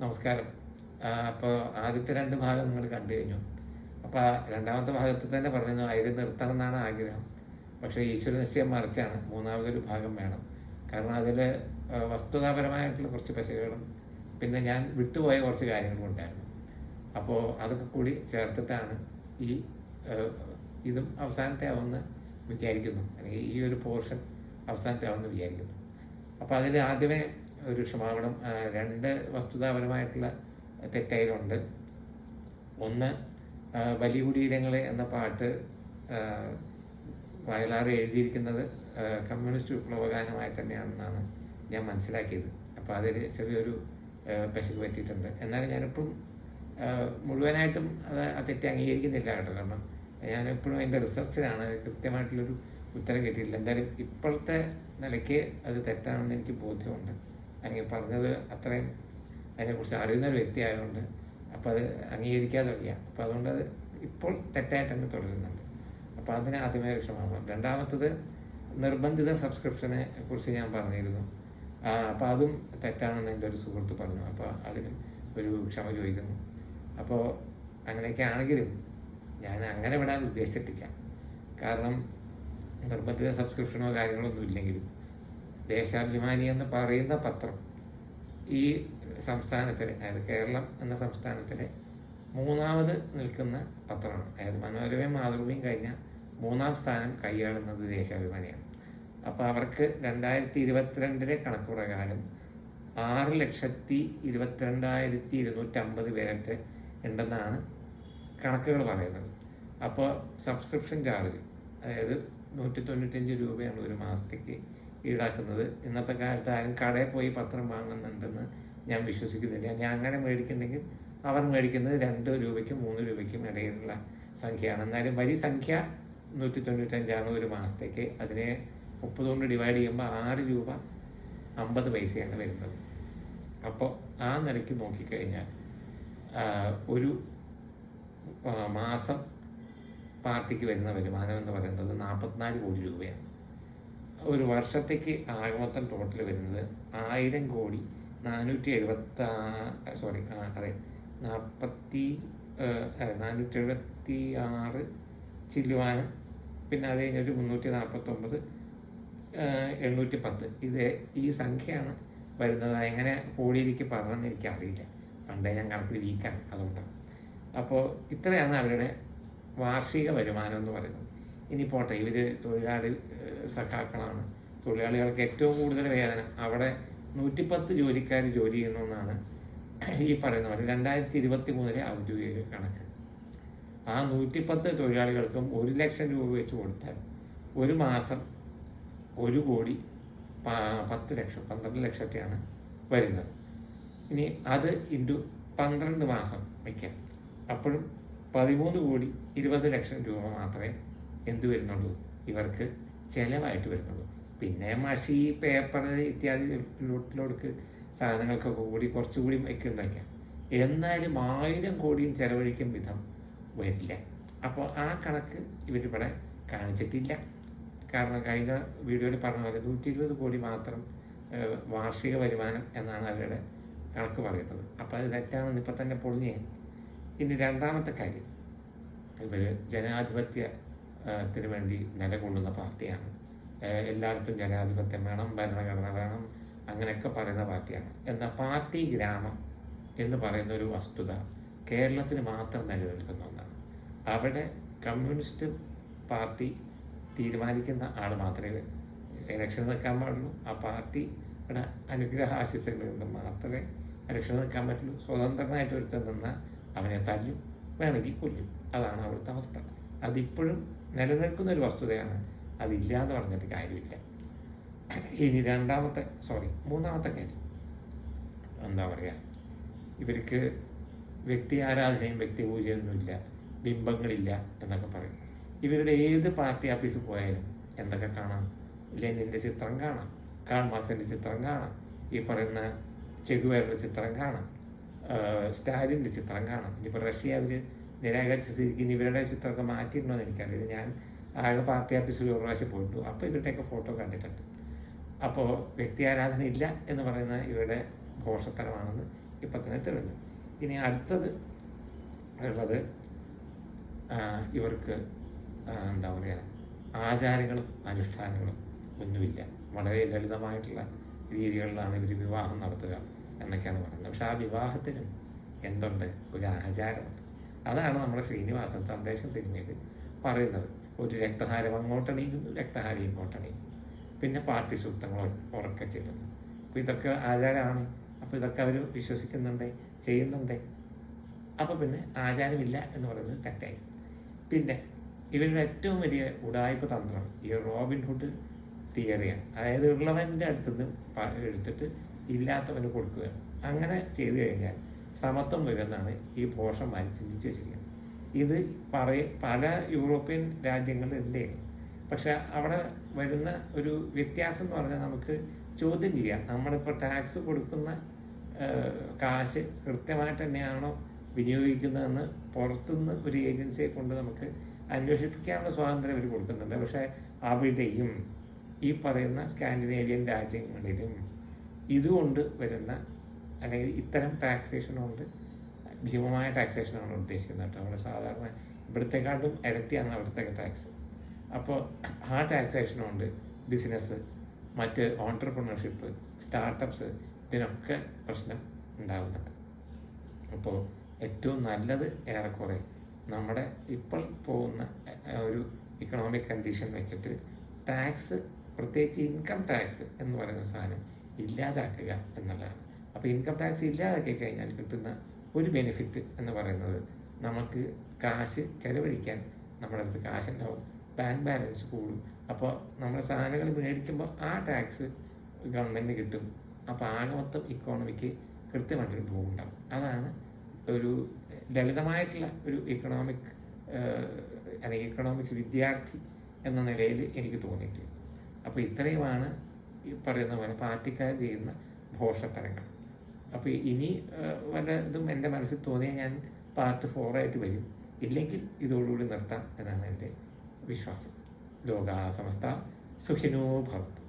നമസ്കാരം. അപ്പോൾ ആദ്യത്തെ 2 ഭാഗം നിങ്ങൾ കണ്ടു കഴിഞ്ഞു. അപ്പോൾ രണ്ടാമത്തെ ഭാഗത്ത് തന്നെ പറഞ്ഞിരുന്നു അതിൽ നിർത്തണം എന്നാണ് ആഗ്രഹം. പക്ഷേ ഈശ്വര നിശ്ചയം മറിച്ചാണ്, മൂന്നാമതൊരു ഭാഗം വേണം. കാരണം അതിൽ വസ്തുതാപരമായിട്ടുള്ള കുറച്ച് പെശകുകളും പിന്നെ ഞാൻ വിട്ടുപോയ കുറച്ച് കാര്യങ്ങളും ഉണ്ടായിരുന്നു. അപ്പോൾ അതൊക്കെ കൂടി ചേർത്തിട്ടാണ് ഈ ഇതും അവസാനത്തെ ആവുമെന്ന് വിചാരിക്കുന്നു, അല്ലെങ്കിൽ ഈ ഒരു പോർഷൻ അവസാനത്തെ ആവുമെന്ന് വിചാരിക്കുന്നു. അപ്പോൾ അതിൽ ആദ്യമേ ഒരു ക്ഷമാപണം. 2 വസ്തുതാപരമായിട്ടുള്ള തെറ്റായതുണ്ട്. ഒന്ന്, വലിയ കുടീരങ്ങളെ എന്ന പാട്ട് വയലാർ എഴുതിയിരിക്കുന്നത് കമ്മ്യൂണിസ്റ്റ് വിപ്ലവഗാനമായിട്ട് തന്നെയാണെന്നാണ് ഞാൻ മനസ്സിലാക്കിയത്. അപ്പോൾ അതിൽ ചെറിയൊരു പെശക് പറ്റിയിട്ടുണ്ട്. എന്നാലും ഞാനിപ്പോഴും മുഴുവനായിട്ടും ആ തെറ്റ് അംഗീകരിക്കുന്നില്ല കേട്ടോ. കാരണം ഞാനെപ്പോഴും അതിൻ്റെ റിസർച്ചിലാണ്, കൃത്യമായിട്ടുള്ളൊരു ഉത്തരം കിട്ടിയിട്ടില്ല. എന്തായാലും ഇപ്പോഴത്തെ നിലയ്ക്ക് അത് തെറ്റാണെന്ന് എനിക്ക് ബോധ്യമുണ്ട്. അല്ലെങ്കിൽ പറഞ്ഞത് അത്രയും അതിനെക്കുറിച്ച് അറിയുന്നൊരു വ്യക്തി ആയതുകൊണ്ട് അപ്പോൾ അത് അംഗീകരിക്കാതെ വയ്യ. അപ്പോൾ അതുകൊണ്ട് അത് ഇപ്പോൾ തെറ്റായിട്ട് തന്നെ തുടരുന്നുണ്ട്. അപ്പോൾ അതിന് ആദ്യമേ ക്ഷമാപണം. രണ്ടാമത്തത്, നിർബന്ധിത സബ്സ്ക്രിപ്ഷനെ കുറിച്ച് ഞാൻ പറഞ്ഞിരുന്നു. അപ്പോൾ അതും തെറ്റാണെന്ന് എൻ്റെ ഒരു സുഹൃത്ത് പറഞ്ഞു. അപ്പോൾ അതിനും ഒരു ക്ഷമ ചോദിക്കുന്നു. അപ്പോൾ അങ്ങനെയൊക്കെ ആണെങ്കിലും ഞാൻ അങ്ങനെ വിടാൻ ഉദ്ദേശിച്ചിട്ടില്ല. കാരണം നിർബന്ധിത സബ്സ്ക്രിപ്ഷനോ കാര്യങ്ങളൊന്നും ഇല്ലെങ്കിലും ദേശാഭിമാനി എന്ന് പറയുന്ന പത്രം ഈ സംസ്ഥാനത്തിലെ, അതായത് കേരളം എന്ന സംസ്ഥാനത്തിലെ 3ാമത് നിൽക്കുന്ന പത്രമാണ്. അതായത് മനോരമയും മാതൃഭൂമിയും കഴിഞ്ഞ 3ാം സ്ഥാനം കൈയാളുന്നത് ദേശാഭിമാനിയാണ്. അപ്പോൾ അവർക്ക് 2022 കണക്ക് പ്രകാരം 6,22,250 പേരൊക്കെ ഉണ്ടെന്നാണ് കണക്കുകൾ പറയുന്നത്. അപ്പോൾ സബ്സ്ക്രിപ്ഷൻ ചാർജ്, അതായത് 195 രൂപയാണ് ഒരു മാസത്തേക്ക് ഈടാക്കുന്നത്. ഇന്നത്തെ കാലത്ത് ആരും കടയിൽ പോയി പത്രം വാങ്ങുന്നുണ്ടെന്ന് ഞാൻ വിശ്വസിക്കുന്നില്ല. ഞാൻ അങ്ങനെ മേടിക്കുന്നെങ്കിൽ അവർ മേടിക്കുന്നത് 2 രൂപയ്ക്കും 3 രൂപയ്ക്കും ഇടയിലുള്ള സംഖ്യയാണ്. എന്നാലും വലിയ സംഖ്യ 195 ഒരു മാസത്തേക്ക്. അതിനെ 30 കൊണ്ട് ഡിവൈഡ് ചെയ്യുമ്പോൾ 6 രൂപ 50 പൈസയാണ് വരുന്നത്. അപ്പോൾ ആ നിലയ്ക്ക് നോക്കിക്കഴിഞ്ഞാൽ ഒരു മാസം പാർട്ടിക്ക് വരുന്ന വരുമാനം എന്ന് പറയുന്നത് 44 കോടി രൂപയാണ്. ഒരു വർഷത്തേക്ക് ആകെ മൊത്തം ടോട്ടൽ വരുന്നത് 1000 കോടി 476 ചില്ലുവാനും, പിന്നെ അത് കഴിഞ്ഞൊരു 349 810 ഇത് ഈ സംഖ്യയാണ് വരുന്നത്. എങ്ങനെ കോടിയിലേക്ക് പറഞ്ഞെന്ന് എനിക്കറിയില്ല. പണ്ടേ ഞാൻ കണക്കിൽ വീക്കാണ്, അതുകൊണ്ടാണ്. അപ്പോൾ ഇത്രയാണ് അവരുടെ വാർഷിക വരുമാനം എന്ന് പറയുന്നത്. ഇനി പോട്ടെ, ഇവർ തൊഴിലാളി സഖാക്കളാണ്. തൊഴിലാളികൾക്ക് ഏറ്റവും കൂടുതൽ വേതനം അവിടെ 110 ജോലിക്കാർ ജോലി ചെയ്യുന്നു എന്നാണ് ഈ പറയുന്ന പോലെ 2023 ഔദ്യോഗിക കണക്ക്. ആ 110 തൊഴിലാളികൾക്കും 1 ലക്ഷം രൂപ വെച്ച് കൊടുത്താൽ ഒരു മാസം 1 കോടി 10 ലക്ഷം 12 ലക്ഷത്തെയാണ് വരുന്നത്. ഇനി അത് ഇൻറ്റു 12 മാസം വയ്ക്കാം. അപ്പോഴും 13 കോടി 20 ലക്ഷം രൂപ മാത്രമേ എന്ത് വരുന്നുള്ളൂ, ഇവർക്ക് ചിലവായിട്ട് വരുന്നുള്ളൂ. പിന്നെ മഷി, പേപ്പർ ഇത്യാദി ലൊട്ടിലൊടുക്ക് സാധനങ്ങൾക്കൊക്കെ കൂടി കുറച്ചുകൂടി വയ്ക്കാം. എന്നാലും 1000 കോടിയും ചിലവഴിക്കും വിധം വരില്ല. അപ്പോൾ ആ കണക്ക് ഇവരിവിടെ കാണിച്ചിട്ടില്ല. കാരണം കഴിഞ്ഞ വീഡിയോയിൽ പറഞ്ഞ പോലെ 120 കോടി മാത്രം വാർഷിക വരുമാനം എന്നാണ് അവരുടെ കണക്ക് പറയുന്നത്. അപ്പോൾ അത് തെറ്റാണെന്ന് ഇപ്പം തന്നെ പൊളിഞ്ഞേ. ഇനി രണ്ടാമത്തെ കാര്യം, ഇവർ ജനാധിപത്യത്തിന് വേണ്ടി നിലകൊള്ളുന്ന പാർട്ടിയാണ്. എല്ലായിടത്തും ജനാധിപത്യം വേണം, ഭരണഘടന വേണം, അങ്ങനെയൊക്കെ പറയുന്ന പാർട്ടിയാണ്. എന്നാൽ പാർട്ടി ഗ്രാമം എന്ന് പറയുന്ന ഒരു വസ്തുത കേരളത്തിന് മാത്രം നിലനിൽക്കുന്ന ഒന്നാണ്. അവിടെ കമ്മ്യൂണിസ്റ്റ് പാർട്ടി തീരുമാനിക്കുന്ന ആൾ മാത്രമേ ഇലക്ഷൻ നിൽക്കാൻ പാടുള്ളൂ. ആ പാർട്ടിയുടെ അനുഗ്രഹ ആശിസ്സുകൾ കൊണ്ട് മാത്രമേ ഇലക്ഷൻ നിൽക്കാൻ പറ്റുള്ളൂ. സ്വതന്ത്രമായിട്ട് ഒരുത്തൻ നിന്നാൽ അവനെ തല്ലും, വേണമെങ്കിൽ കൊല്ലും. അതാണ് അവിടുത്തെ അവസ്ഥ. അതിപ്പോഴും നിലനിൽക്കുന്ന ഒരു വസ്തുതയാണ്. അതില്ല എന്ന് പറഞ്ഞിട്ട് കാര്യമില്ല. ഇനി മൂന്നാമത്തെ കാര്യം എന്താ പറയുക, ഇവർക്ക് വ്യക്തി ആരാധനയും വ്യക്തിപൂജയൊന്നുമില്ല, ബിംബങ്ങളില്ല എന്നൊക്കെ പറയും. ഇവരുടെ ഏത് പാർട്ടി ഓഫീസിൽ പോയാലും എന്തൊക്കെ കാണാം? ലെനിൻ്റെ ചിത്രം കാണാം, കാൾ മാർക്സിൻ്റെ ചിത്രം കാണാം, ഈ പറയുന്ന ചെഗുവേരയുടെ ചിത്രം കാണാം, സ്റ്റാലിൻ്റെ ചിത്രം കാണാം. ഇനിയിപ്പോൾ റഷ്യ അവർ നിരാകരിച്ച സ്ഥിതിക്ക് ഇവരുടെ ചിത്രമൊക്കെ മാറ്റിയിട്ടുണ്ടോ എന്ന് എനിക്കറിയില്ല. ഞാൻ ആകെ പാർട്ടി ഓഫീസിൽ ഒരു പ്രാവശ്യം പോയിട്ടു. അപ്പോൾ ഇവരുടെയൊക്കെ ഫോട്ടോ കണ്ടിട്ടുണ്ട്. അപ്പോൾ വ്യക്തി ആരാധന ഇല്ല എന്ന് പറയുന്ന ഇവരുടെ ഘോഷത്തരമാണെന്ന് ഇപ്പം തന്നെ തെളിഞ്ഞു. ഇനി അടുത്തത് ഉള്ളത് ഇവർക്ക് എന്താ പറയുക, ആചാരങ്ങളും അനുഷ്ഠാനങ്ങളും ഒന്നുമില്ല. വളരെ ലളിതമായിട്ടുള്ള രീതികളിലാണ് ഇവർ വിവാഹം നടത്തുക എന്നൊക്കെയാണ് പറയുന്നത്. പക്ഷെ ആ വിവാഹത്തിനും എന്തുണ്ട്, ഒരു ആചാരമുണ്ട്. അതാണ് നമ്മുടെ ശ്രീനിവാസൻ സന്ദേശം സിനിമയിൽ പറയുന്നത്. ഒരു രക്തഹാരം അങ്ങോട്ടണിയുന്നു, രക്തഹാരം ഇങ്ങോട്ടണിയും, പിന്നെ പാർട്ടി സൂക്തങ്ങൾ ഉറക്കെ ചെല്ലുന്നു. അപ്പോൾ ഇതൊക്കെ ആചാരമാണ്. അപ്പോൾ ഇതൊക്കെ അവർ വിശ്വസിക്കുന്നുണ്ട്, ചെയ്യുന്നുണ്ട്. അപ്പോൾ പിന്നെ ആചാരമില്ല എന്ന് പറയുന്നത് തെറ്റായി. പിന്നെ ഇവരുടെ ഏറ്റവും വലിയ ഉടായ്പ തന്ത്രം ഈ റോബിൻഹുഡ് തിയറിയാണ്. അതായത് ഉള്ളവൻ്റെ അടുത്തുനിന്ന് എടുത്തിട്ട് ഇല്ലാത്തവന് കൊടുക്കുക. അങ്ങനെ ചെയ്തു കഴിഞ്ഞാൽ സമത്വം വരുമെന്നാണ് ഈ ഭോഷന്മാർ ചിന്തിച്ച് വെച്ചിരിക്കുന്നത്. ഇത് പല യൂറോപ്യൻ രാജ്യങ്ങളുണ്ട്. പക്ഷെ അവിടെ വരുന്ന ഒരു വ്യത്യാസം എന്ന് പറഞ്ഞാൽ നമുക്ക് ചോദ്യം ചെയ്യാം. നമ്മളിപ്പോൾ ടാക്സ് കൊടുക്കുന്ന കാശ് കൃത്യമായിട്ട് തന്നെയാണോ വിനിയോഗിക്കുന്നതെന്ന് പുറത്തുനിന്ന് ഒരു ഏജൻസിയെ കൊണ്ട് നമുക്ക് അന്വേഷിപ്പിക്കാനുള്ള സ്വാതന്ത്ര്യം അവർ കൊടുക്കുന്നുണ്ട്. പക്ഷേ അവിടെയും ഈ പറയുന്ന സ്കാൻഡിനേവിയൻ രാജ്യങ്ങളിലും ഇതുകൊണ്ട് വരുന്ന, അല്ലെങ്കിൽ ഇത്തരം ടാക്സേഷൻ കൊണ്ട് ഭീമമായ ടാക്സേഷനാണ് ഉദ്ദേശിക്കുന്നത് കേട്ടോ. അവിടെ സാധാരണ ഇവിടത്തെക്കാട്ടും ഇരട്ടിയാണ് അവിടുത്തെ ടാക്സ്. അപ്പോൾ ആ ടാക്സേഷൻ കൊണ്ട് ബിസിനസ്, മറ്റ് ഓൺട്രപ്രണർഷിപ്പ്, സ്റ്റാർട്ടപ്സ്, ഇതിനൊക്കെ പ്രശ്നം ഉണ്ടാകുന്നുണ്ട്. അപ്പോൾ ഏറ്റവും നല്ലത് ഏറെക്കുറെ നമ്മുടെ ഇപ്പോൾ പോകുന്ന ഒരു ഇക്കണോമിക് കണ്ടീഷൻ വെച്ചിട്ട് ടാക്സ്, പ്രത്യേകിച്ച് ഇൻകം ടാക്സ് എന്ന് പറയുന്ന സാധനം ഇല്ലാതാക്കുക എന്നുള്ളതാണ്. അപ്പോൾ ഇൻകം ടാക്സ് ഇല്ലാതാക്കി കഴിഞ്ഞാൽ കിട്ടുന്ന ഒരു ബെനിഫിറ്റ് എന്ന് പറയുന്നത് നമുക്ക് കാശ് ചെലവഴിക്കാൻ നമ്മുടെ അടുത്ത് കാശുണ്ടാവും, ബാങ്ക് ബാലൻസ് കൂടും. അപ്പോൾ നമ്മൾ സാധനങ്ങൾ മേടിക്കുമ്പോൾ ആ ടാക്സ് ഗവൺമെൻറ്റിന് കിട്ടും. അപ്പോൾ ആകെ മൊത്തം ഇക്കോണമിക്ക് കൃത്യമായിട്ടൊരു ബൂം ഉണ്ടാകും. അതാണ് ഒരു ലളിതമായിട്ടുള്ള ഒരു ഇക്കണോമിക് അല്ലെങ്കിൽ ഇക്കണോമിക്സ് വിദ്യാർത്ഥി എന്ന നിലയിൽ എനിക്ക് തോന്നിയിട്ടുള്ളത്. അപ്പോൾ ഇത്രയുമാണ് ഈ പറയുന്ന പോലെ പാർട്ടിക്കാർ ചെയ്യുന്ന ഭോഷത്തരങ്ങൾ. അപ്പോൾ ഇനി വല്ല ഇതും എൻ്റെ മനസ്സിൽ തോന്നിയാൽ ഞാൻ പാർട്ട് 4 വരും. ഇല്ലെങ്കിൽ ഇതോടുകൂടി നിർത്താം എന്നാണ് എൻ്റെ വിശ്വാസം. ലോകാ സമസ്ത സുഖിനോ ഭവന്തു.